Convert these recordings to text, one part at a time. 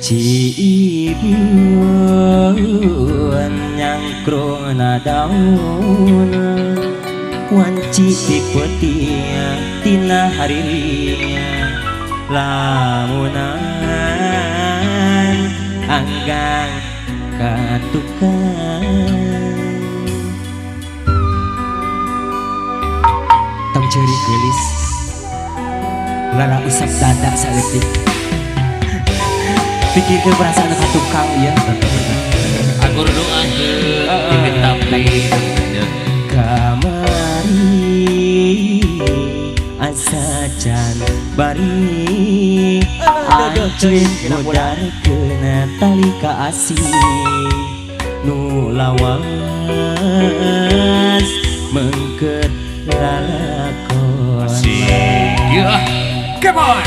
Cibiun nyangkrona daun wanci tipetia tina hariria lamunan anggang katukan tong ceri gelis lara usap dada saletik pikirkan perasaan katukang ya agur doa ke tapi kamari asa can bari ancuin modar kena tali kasih nu lawas mengket lalakon asik ya come on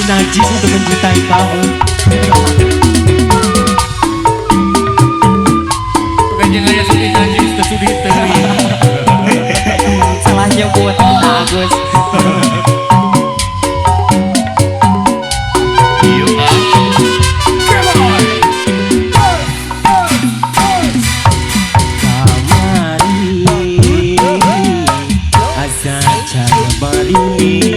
najis untuk mencintai kamu. Bukan jangan sudi najis, tersudi teri. Salahnya buat Agus. Kamari asa cara balik